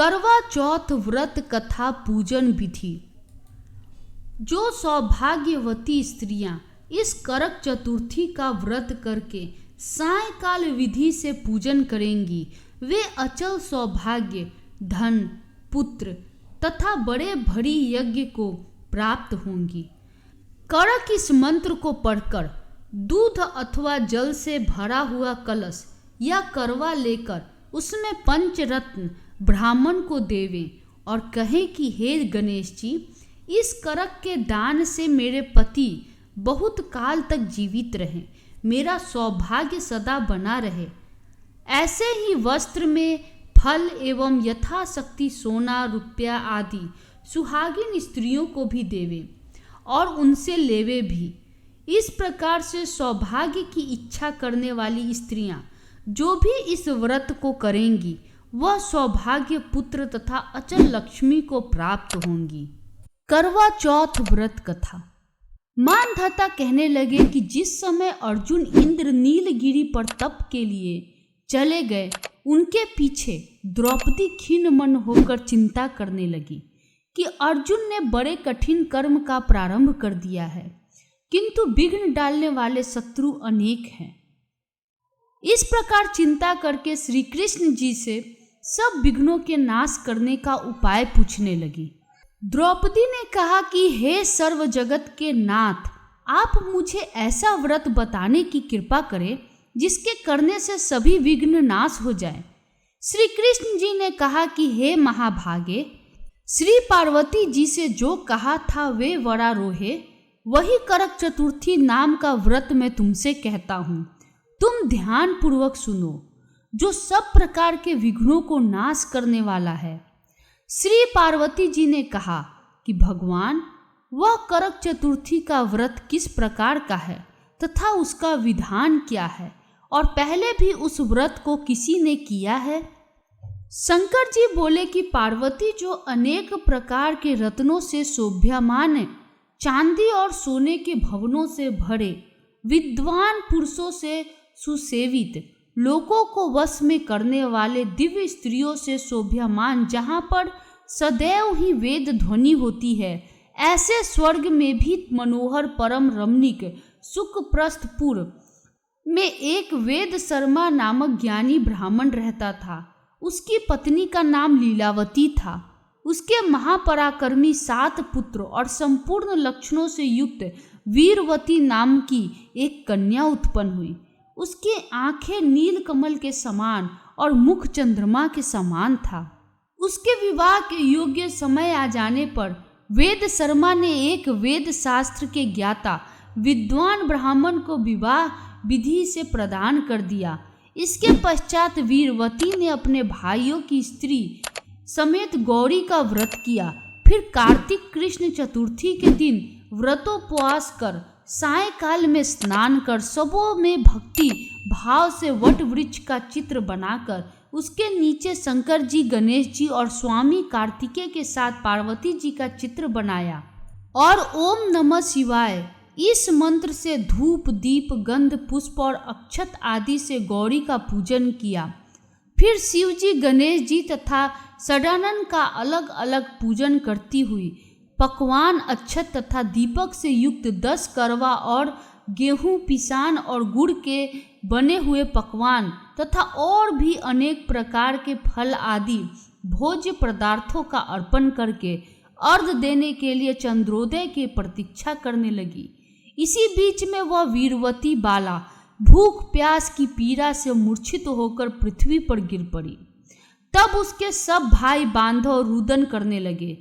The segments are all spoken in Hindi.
करवा चौथ व्रत कथा पूजन विधि। जो सौभाग्यवती स्त्रियां इस करक चतुर्थी का व्रत करके सायंकाल विधि से पूजन करेंगी, वे अचल सौभाग्य, धन, पुत्र तथा बड़े भरी यज्ञ को प्राप्त होंगी। करक इस मंत्र को पढ़कर दूध अथवा जल से भरा हुआ कलश या करवा लेकर उसमें पंचरत्न ब्राह्मण को देवें और कहें कि हे गणेश जी, इस करक के दान से मेरे पति बहुत काल तक जीवित रहें, मेरा सौभाग्य सदा बना रहे। ऐसे ही वस्त्र में फल एवं यथाशक्ति सोना रुपया आदि सुहागिन स्त्रियों को भी देवे और उनसे लेवे भी। इस प्रकार से सौभाग्य की इच्छा करने वाली स्त्रियां जो भी इस व्रत को करेंगी, वह सौभाग्य, पुत्र तथा अचल लक्ष्मी को प्राप्त होंगी। करवा चौथ व्रत कथा। मानधाता कहने लगे कि जिस समय अर्जुन इंद्र नीलगिरी पर तप के लिए चले गए, उनके पीछे द्रौपदी खिन्न मन होकर चिंता करने लगी कि अर्जुन ने बड़े कठिन कर्म का प्रारंभ कर दिया है, किंतु विघ्न डालने वाले शत्रु अनेक हैं। इस प्रकार चिंता करके श्री कृष्ण जी से सब विघ्नों के नाश करने का उपाय पूछने लगी। द्रौपदी ने कहा कि हे सर्व जगत के नाथ, आप मुझे ऐसा व्रत बताने की कृपा करें जिसके करने से सभी विघ्न नाश हो जाए। श्री कृष्ण जी ने कहा कि हे महाभागे, श्री पार्वती जी से जो कहा था वे वरा रोहे, वही करक चतुर्थी नाम का व्रत मैं तुमसे कहता हूँ। तुम ध्यान पूर्वक सुनो, जो सब प्रकार के विघ्नों को नाश करने वाला है। श्री पार्वती जी ने कहा कि भगवान, वह करक चतुर्थी का व्रत किस प्रकार का है तथा उसका विधान क्या है, और पहले भी उस व्रत को किसी ने किया है? शंकर जी बोले कि पार्वती जो अनेक प्रकार के रत्नों से शोभ्यमान, चांदी और सोने के भवनों से भरे, विद्वान पुरुषों से सुसेवित, लोगों को वश में करने वाले दिव्य स्त्रियों से शोभ्यमान, जहाँ पर सदैव ही वेद ध्वनि होती है, ऐसे स्वर्ग में भी मनोहर परम रमणीक सुखप्रस्थपुर में एक वेद शर्मा नामक ज्ञानी ब्राह्मण रहता था। उसकी पत्नी का नाम लीलावती था। उसके महापराक्रमी 7 पुत्र और संपूर्ण लक्षणों से युक्त वीरवती नाम की एक कन्या उत्पन्न हुई। उसकी आंखें नीलकमल के समान और मुख चंद्रमा के समान था। उसके विवाह के योग्य समय आ जाने पर वेद शर्मा ने एक वेद शास्त्र के ज्ञाता विद्वान ब्राह्मण को विवाह विधि से प्रदान कर दिया। इसके पश्चात वीरवती ने अपने भाइयों की स्त्री समेत गौरी का व्रत किया। फिर कार्तिक कृष्ण चतुर्थी के दिन व्रतोपवास कर सायंकाल में स्नान कर सबों में भक्ति भाव से वट वृक्ष का चित्र बनाकर उसके नीचे शंकर जी, गणेश जी और स्वामी कार्तिकेय के साथ पार्वती जी का चित्र बनाया और ओम नमः शिवाय इस मंत्र से धूप, दीप, गंध, पुष्प और अक्षत आदि से गौरी का पूजन किया। फिर शिव जी, गणेश जी तथा षडानन का अलग अलग पूजन करती हुई पकवान, अक्षत तथा दीपक से युक्त 10 करवा और गेहूं, पिसान और गुड़ के बने हुए पकवान तथा और भी अनेक प्रकार के फल आदि भोज्य पदार्थों का अर्पण करके अर्घ देने के लिए चंद्रोदय की प्रतीक्षा करने लगी। इसी बीच में वह वीरवती बाला भूख प्यास की पीड़ा से मूर्छित होकर पृथ्वी पर गिर पड़ी। तब उसके सब भाई बांधव रुदन करने लगे।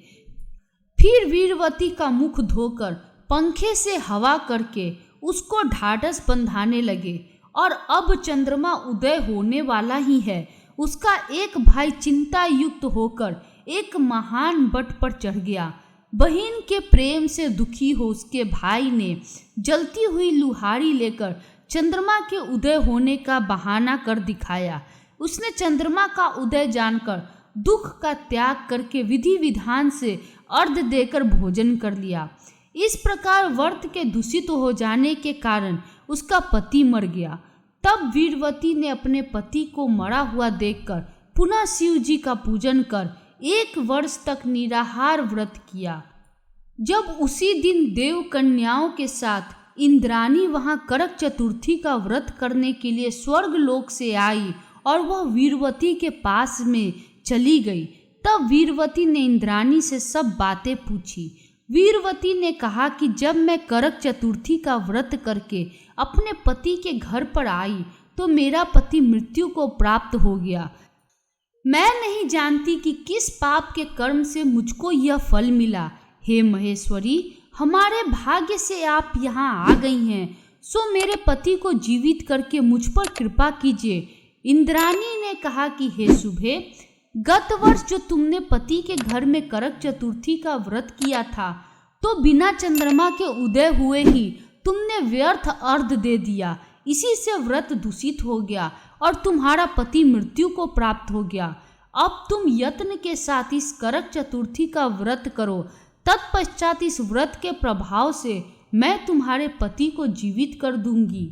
फिर वीरवती का मुख धोकर पंखे से हवा करके उसको ढाढ़स बंधाने लगे और अब चंद्रमा उदय होने वाला ही है। उसका एक भाई चिंता युक्त होकर एक महान बट पर चढ़ गया। बहन के प्रेम से दुखी हो उसके भाई ने जलती हुई लुहारी लेकर चंद्रमा के उदय होने का बहाना कर दिखाया। उसने चंद्रमा का उदय जानकर दुख का त्याग करके विधि विधान से अर्घ देकर भोजन कर लिया। इस प्रकार व्रत के दूषित हो जाने के कारण उसका पति मर गया। तब वीरवती ने अपने पति को मरा हुआ देखकर पुनः शिव जी का पूजन कर 1 वर्ष तक निराहार व्रत किया। जब उसी दिन देव कन्याओं के साथ इंद्राणी वहां करक चतुर्थी का व्रत करने के लिए स्वर्ग लोक से आई और वह वीरवती के पास में चली गई, तब वीरवती ने इंद्राणी से सब बातें पूछी। वीरवती ने कहा कि जब मैं करक चतुर्थी का व्रत करके अपने पति के घर पर आई तो मेरा पति मृत्यु को प्राप्त हो गया। मैं नहीं जानती कि किस पाप के कर्म से मुझको यह फल मिला। हे महेश्वरी, हमारे भाग्य से आप यहाँ आ गई हैं, सो मेरे पति को जीवित करके मुझ पर कृपा कीजिए। इंद्राणी ने कहा कि हे शुभे, गत वर्ष जो तुमने पति के घर में करक चतुर्थी का व्रत किया था, तो बिना चंद्रमा के उदय हुए ही तुमने व्यर्थ अर्घ दे दिया। इसी से व्रत दूषित हो गया और तुम्हारा पति मृत्यु को प्राप्त हो गया। अब तुम यत्न के साथ इस करक चतुर्थी का व्रत करो, तत्पश्चात इस व्रत के प्रभाव से मैं तुम्हारे पति को जीवित कर दूंगी।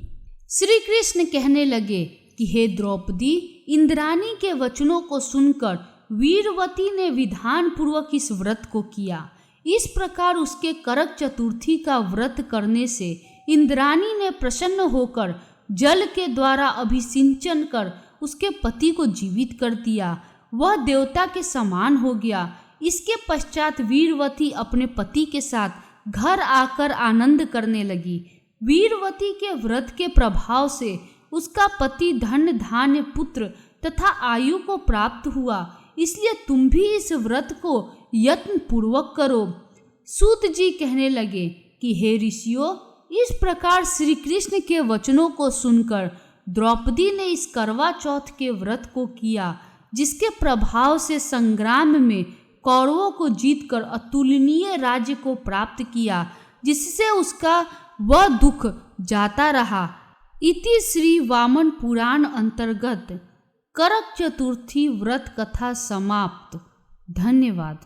श्री कृष्ण कहने लगे कि हे द्रौपदी, इंद्राणी के वचनों को सुनकर वीरवती ने विधान पूर्वक इस व्रत को किया। इस प्रकार उसके करक चतुर्थी का व्रत करने से इंद्राणी ने प्रसन्न होकर जल के द्वारा अभिसिंचन कर उसके पति को जीवित कर दिया। वह देवता के समान हो गया। इसके पश्चात वीरवती अपने पति के साथ घर आकर आनंद करने लगी। वीरवती के व्रत के प्रभाव से उसका पति धन धान्य पुत्र तथा आयु को प्राप्त हुआ। इसलिए तुम भी इस व्रत को यत्न पूर्वक करो। सूत जी कहने लगे कि हे ऋषियों, इस प्रकार श्री कृष्ण के वचनों को सुनकर द्रौपदी ने इस करवा चौथ के व्रत को किया, जिसके प्रभाव से संग्राम में कौरवों को जीतकर अतुलनीय राज्य को प्राप्त किया, जिससे उसका वह दुख जाता रहा। इति श्री वामन पुराण अंतर्गत करक चतुर्थी व्रत कथा समाप्त। धन्यवाद।